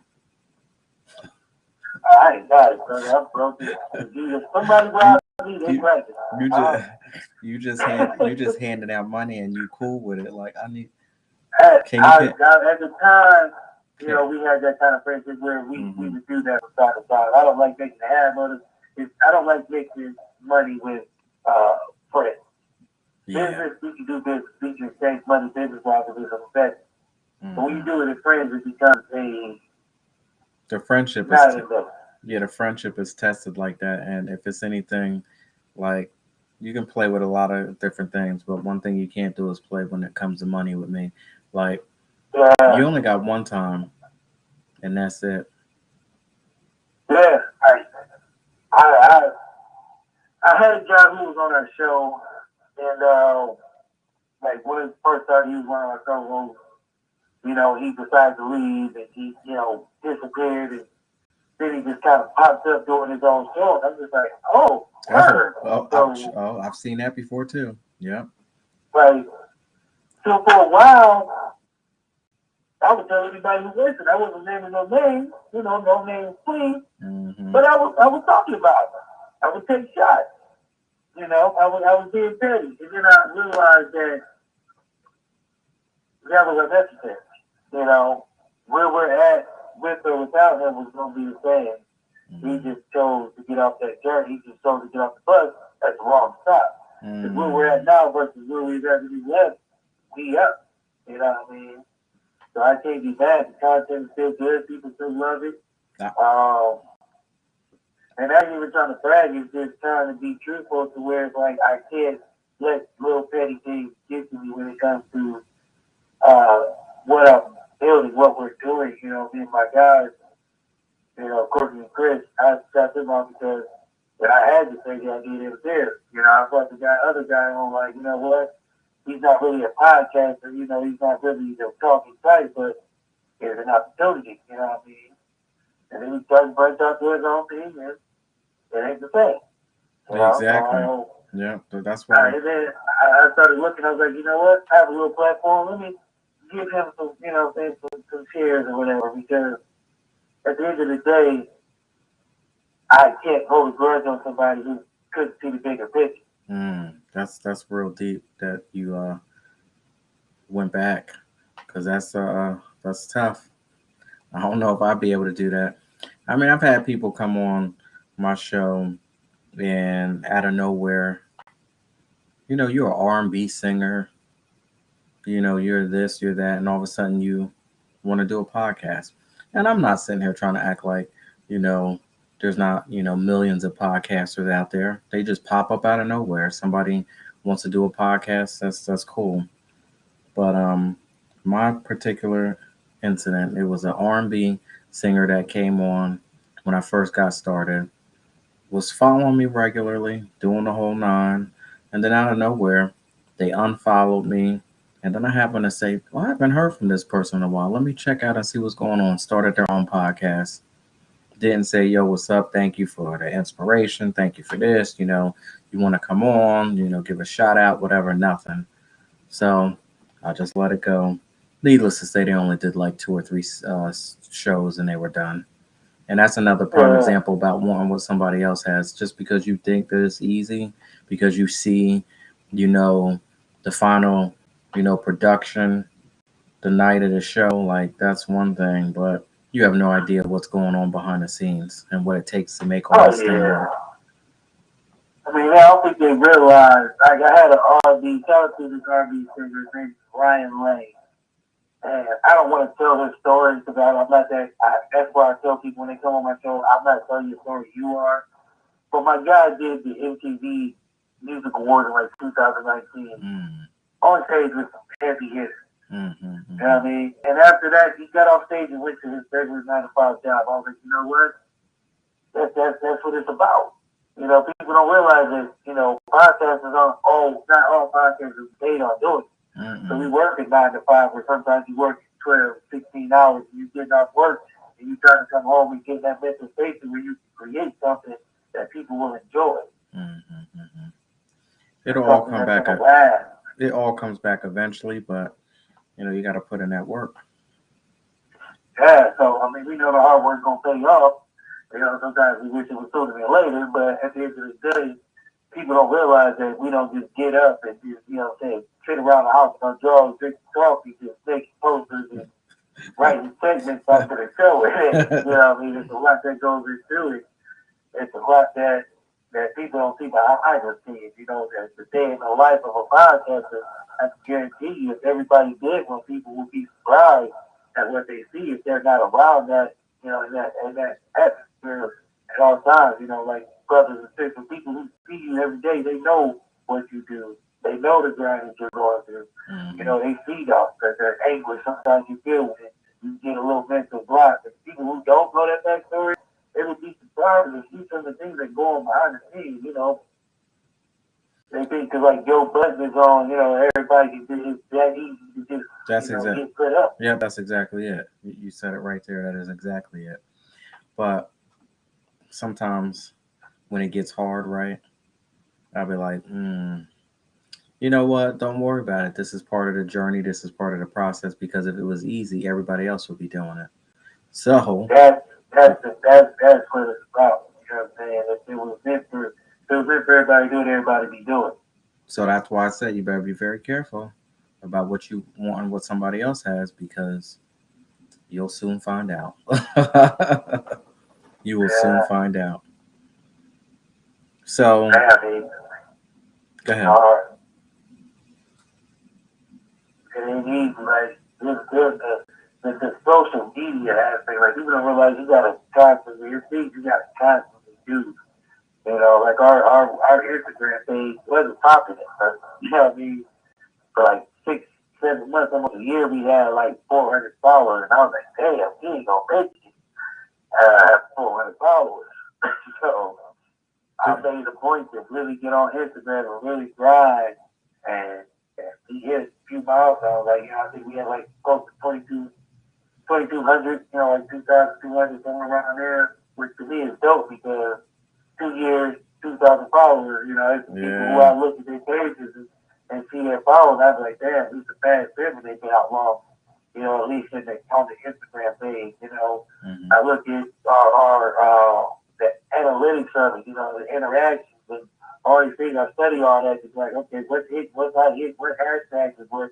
I ain't got it, brother. I'm broke. If somebody You robbed me, they you practice. you just you just handing out money and you cool with it. Like I need. Can you pay? At the time, Can, we had that kind of friendship where we mm-hmm. would do that from time to time. I don't like making a habit of it. I don't like mixing money with friends. Yeah. Business, we can do business. We can exchange money business wise if it's an investment. But when you Mm-hmm. do it with friends, it becomes a The friendship is not an investment. yeah. The friendship is tested like that, and if it's anything like you can play with a lot of different things, but one thing you can't do is play when it comes to money with me. Like Yeah, you only got one time, and that's it. yeah. I, I had a guy who was on our show, and like when it first started, he was one of our co-hosts. He decided to leave, and he, disappeared, and then he just kind of popped up doing his own show. And I'm just like, oh, Oh, word. oh, So, I've seen that before too. Yeah. like, so for a while, I would tell everybody who listened, I wasn't naming no names, no names, please, Mm-hmm. but I was talking about it. I would take shots. I was being petty, and then I realized that was unnecessary. You know, where we're at with or without him was going to be the same. He Mm-hmm. just chose to get off that journey. He just chose to get off the bus at the wrong stop. Because where we're Mm. at now versus where we was at when we left, we up. You know what I mean? So I can't be mad. The content is still good. People still love it. I, Um, and I ain't even trying to brag. It's just trying to be truthful to where it's like I can't let little petty things get to me when it comes to uh, what I'm building, what we're doing. Me and my guys, Courtney and Chris, I shot them off because when I had to say the idea, they were there. I brought the other guy on, like, you know what? He's not really a podcaster, he's not really the talking type, but there's an opportunity, you know what I mean? And then he started to branch out to his own thing, and it ain't the same, So exactly. Yeah. That's why. and then I started looking, I was like, you know what? I have a little platform, let me give him some, some shares or whatever, because at the end of the day, I can't hold a grudge on somebody who couldn't see the bigger picture. That's real deep that you went back because that's tough. I don't know if I'd be able to do that. I mean, I've had people come on my show and out of nowhere, you're an R&B singer, you're this, you're that, and all of a sudden you want to do a podcast. And I'm not sitting here trying to act like, you know, there's not, millions of podcasters out there. They just pop up out of nowhere. Somebody wants to do a podcast, that's cool. But My particular incident, it was an R&B singer that came on when I first got started, was following me regularly, doing the whole nine, and then out of nowhere, they unfollowed me. And then I happened to say, "Well, I haven't heard from this person in a while. Let me check out and see what's going on." Started their own podcast. Didn't say, "Yo, what's up? Thank you for the inspiration. Thank you for this. You want to come on, give a shout out, whatever, nothing." So I just let it go. Needless to say, they only did like two or three shows and they were done. And that's another prime Yeah. example about wanting what somebody else has. Just because you think that it's easy, because you see, you know, the final, production the night of the show, like that's one thing, but you have no idea what's going on behind the scenes and what it takes to make all Oh this thing yeah. work. I mean, I don't think they realized. Like, I had an R&B, shout out to this R&B singer, his name's Ryan Lane. And I don't want to tell his stories about. I'm not that. That's why I tell people when they come on my show, I'm not telling you a story. You are. But my guy did the MTV Music Award in like 2019 Mm, on stage with some heavy hitters. You know mm-hmm. what I mean? And after that, he got off stage and went to his regular 9 to 5 job. I was like, you know what? That's what it's about. You know, people don't realize that, podcasters aren't all, not all podcasters paid on doing it. So we Mm-mm. work at 9 to 5, or sometimes you work 12, 16 hours, and you get off work, and you try to come home and get that mental space where you can create something that people will enjoy, Mm-hmm. Mm-hmm. It'll all something come that's back. going to last. It all comes back eventually, but you got to put in that work. Yeah, so, I mean, we know the hard work's going to pay off. Sometimes we wish it was sooner than later, but at the end of the day, people don't realize that we don't just get up and just, sit around the house on drugs, drink coffee, just make posters and writing segments after the show. There's a lot that goes into it. It's a lot that people don't see behind the scenes. That the day in the life of a podcaster, I can guarantee you, if everybody did, when people will be surprised at what they see if they're not around that, in that atmosphere at all times. Like brothers and sisters, people who see you every day, they know what you do. They know the grind that you're going through. Hmm. They see the anguish sometimes you feel when you get a little mental block. And people who don't know that backstory, they would be surprised to see some of the things that go on behind the scenes. They think because like Joe Budden is on, everybody can do it that easy to just, That's exact. get put up. Yep, that's exactly it. You said it right there. That is exactly it. But sometimes when it gets hard, right, I'll be like, you know what? Don't worry about it. This is part of the journey. This is part of the process. Because if it was easy, everybody else would be doing it. So, That's that's what it's about. You know what I'm saying? If it was meant for everybody to do it, everybody be doing it. so that's why I said you better be very careful about what you want and what somebody else has because you'll soon find out. You will soon Yeah, find out. So, I mean, go ahead. uh, it ain't easy. Like the social media aspect. Like people don't realize you gotta constantly your feed. You gotta constantly do. Like our Instagram page wasn't popular. But, what I mean? For like 6, 7 months, almost a year, we had like 400 followers, and I was like, damn, he ain't gonna make it. Have 400 followers. So I made a point to really get on Instagram and really grind, and we hit a few milestones. Like, I think we had like close to 2,200, like 2,200, somewhere around there, which to me is dope because 2 years, 2,000 followers, it's people who Yeah. I look at their pages and see their followers. I be like, damn, we surpassed them and they've been out long, at least on the Instagram page. Hmm. I look at our the analytics of it, the interactions and all these things. I study all that. It's like, okay, what's hit, what's not hit, what hashtags is what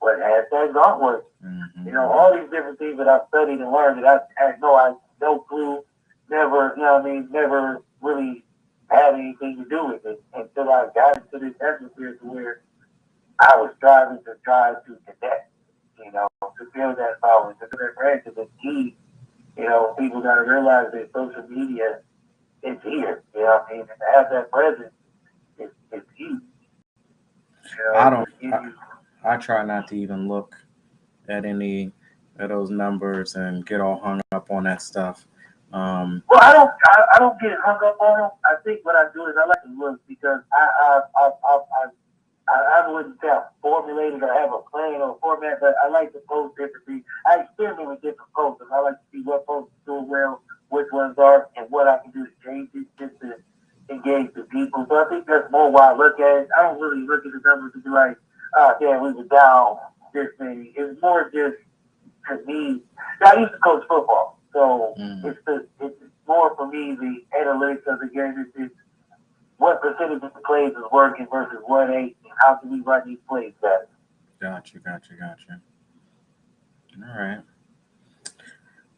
hashtags aren't working. Hmm. All these different things that I studied and learned that I had no clue, never, never really had anything to do with it until I got into this atmosphere to where I was striving to try to connect, to build that following, to build that brand, because it's key. People got to realize that social media is here, and to have that presence is huge. I don't. Just give I, you, I try not to even look at any of those numbers and get all hung up on that stuff. Um, Well, I don't get hung up on them. I think what I do is I like to look because I wouldn't say I formulated or have a plan or format, but I like to post different things. I experiment with different posts, and I like to see what posts are doing well, which ones are, and what I can do to change it just to engage the people. So I think that's more why I look at it. I don't really look at the numbers to be like, oh, damn, we were down this many. It's more just to me. I used to coach football, so mm, it's more for me the analytics of the game. It's what percentage of the plays is working versus what ain't, and how can we run these plays better? gotcha. All right.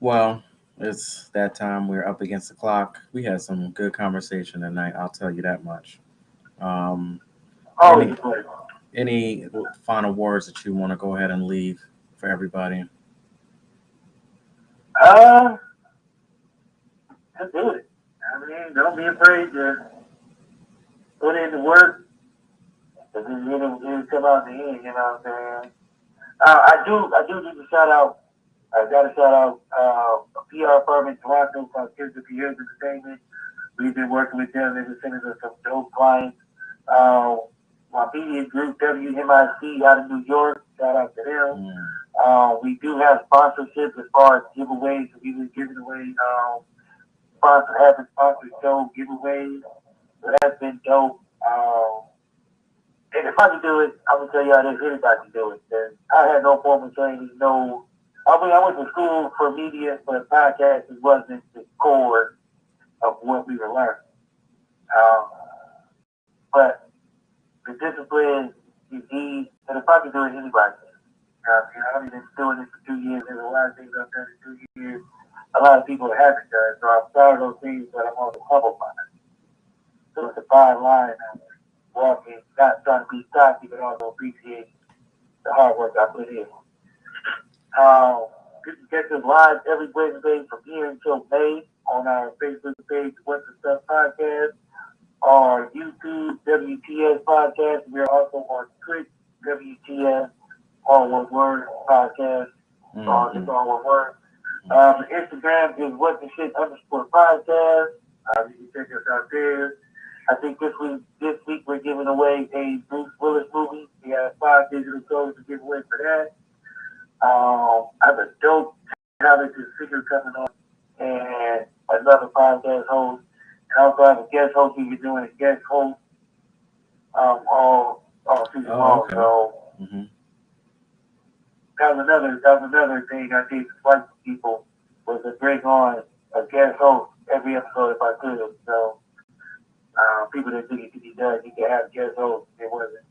Well, it's that time. We're up against the clock. We had some good conversation tonight. I'll tell you that much. Um, Always any a pleasure. any final words that you want to go ahead and leave for everybody? Uh, just do it. I mean, don't be afraid to put in the work, because it'll come out in the end. You know what I'm saying? I do need to shout out. I got to shout out a PR firm in Toronto called Kids of Years Entertainment. We've been working with them. They've been sending us some dope clients. Uh, my media group, WMIC, out of New York, shout out to them. Mm, We do have sponsorships as far as giveaways. We've been giving away having sponsored show giveaways. So that's been dope. And if I can do it, I'm gonna tell y'all this: anybody can do it. And I had no formal training, no. I mean, I went to school for media, but podcasting wasn't the core of what we were learning. Um, but the discipline you need, and if I can do it, anybody can. I've been doing this for 2 years. There's a lot of things I've done in 2 years. A lot of people haven't done. So I'm proud of those things, but I'm also humble by it. So it's a fine line. I'm walking, not trying to be cocky, but also appreciate the hard work I put in. You can catch us live every Wednesday from here until May on our Facebook page, What's the Stuff Podcast, our YouTube, WTS Podcast. We're also on Twitch, WTS, all one word, podcast. It's mm, all one word. Instagram is What the Shit underscore podcast. You can check us out there. I think this week we're giving away a Bruce Willis movie. We have 5 digital codes to give away for that. I have a dope talented singer coming on and another podcast host. And also have a guest host. We've been doing a guest host all season oh, long. okay. So Hmm. that was another thing I did to fight for people was to bring on a guest host every episode if I could. So people that think it could be done, you can have guest hosts. It wasn't.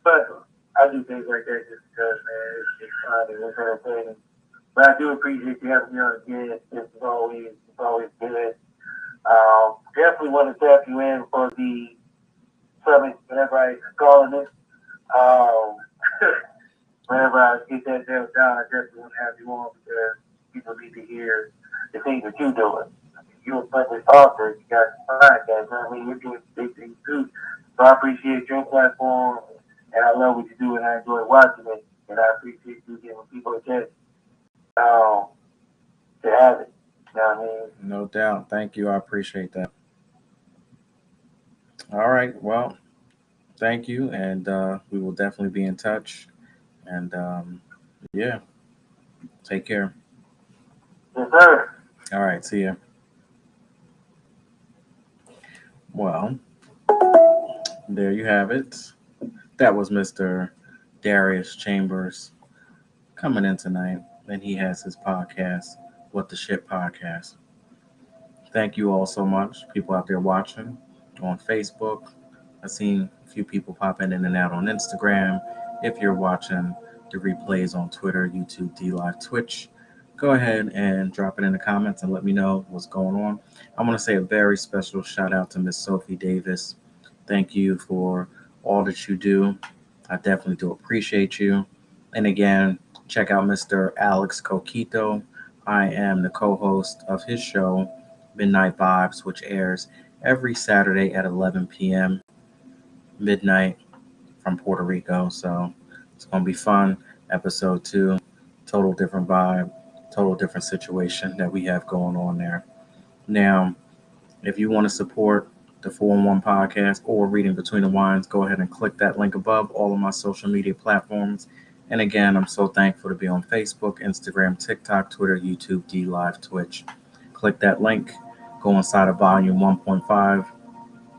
But I do things like that just because, man, it's fun and it's entertaining. But I do appreciate you having me on again. It's always good. Definitely want to tap you in for the summit whenever I call it. Um, whenever I get that deal down, I definitely want to have you on because people need to hear the things that you're doing. I mean, you're a public author. You got a podcast. I mean, you're doing big things too. So I appreciate your platform, and I love what you do, and I enjoy watching it. And I appreciate you giving people a chance um, to have it. You know what I mean? No doubt. Thank you. I appreciate that. All right. Well, thank you, and we will definitely be in touch. And yeah, take care. Yes, sir. All right. See ya. Well, there you have it. That was Mr. Darius Chambers coming in tonight, and he has his podcast, What the Shit Podcast. Thank you all so much, people out there watching on Facebook. I've seen a few people popping in and out on Instagram. If you're watching the replays on Twitter, YouTube, D Live, Twitch, go ahead and drop it in the comments and let me know what's going on. I want to say a very special shout out to Miss Sophie Davis. Thank you for all that you do. I definitely do appreciate you. And again, check out Mr. Alex Coquito. I am the co host of his show, Midnight Vibes, which airs every Saturday at 11 p.m. midnight from Puerto Rico. So it's going to be fun. episode 2. Total different vibe, total different situation that we have going on there. Now, if you want to support the 411 podcast or Reading Between the Wines, go ahead and click that link above all of my social media platforms. And again, I'm so thankful to be on Facebook, Instagram, TikTok, Twitter, YouTube, D Live, Twitch. Click that link, go inside of volume 1.5,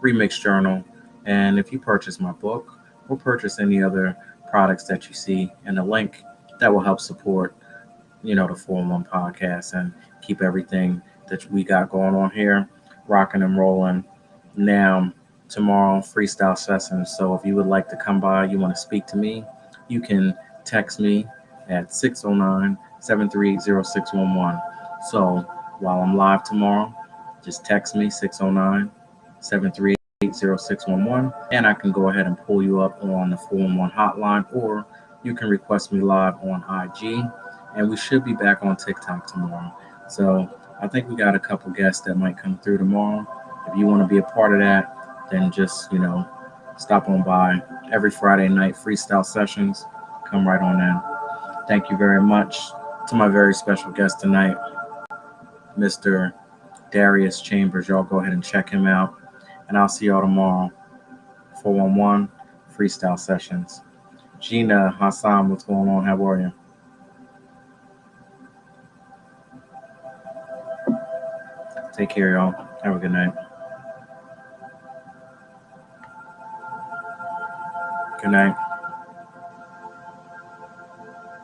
Remix Journal. And if you purchase my book or purchase any other products that you see in the link, that will help support, the 411 podcast and keep everything that we got going on here rocking and rolling. Now, tomorrow, freestyle sessions. So if you would like to come by, you want to speak to me, you can text me at 609-738-0611. So while I'm live tomorrow, just text me 609-738-0611, and I can go ahead and pull you up on the 411 hotline, or you can request me live on IG, and we should be back on TikTok tomorrow. So I think we got a couple guests that might come through tomorrow. If you want to be a part of that, then just, stop on by every Friday night freestyle sessions. Come right on in. Thank you very much to my very special guest tonight, Mr. Darius Chambers. Y'all go ahead and check him out. And I'll see y'all tomorrow. 411 freestyle sessions. Gina Hassan, what's going on? How are you? Take care, y'all. Have a good night. Good night.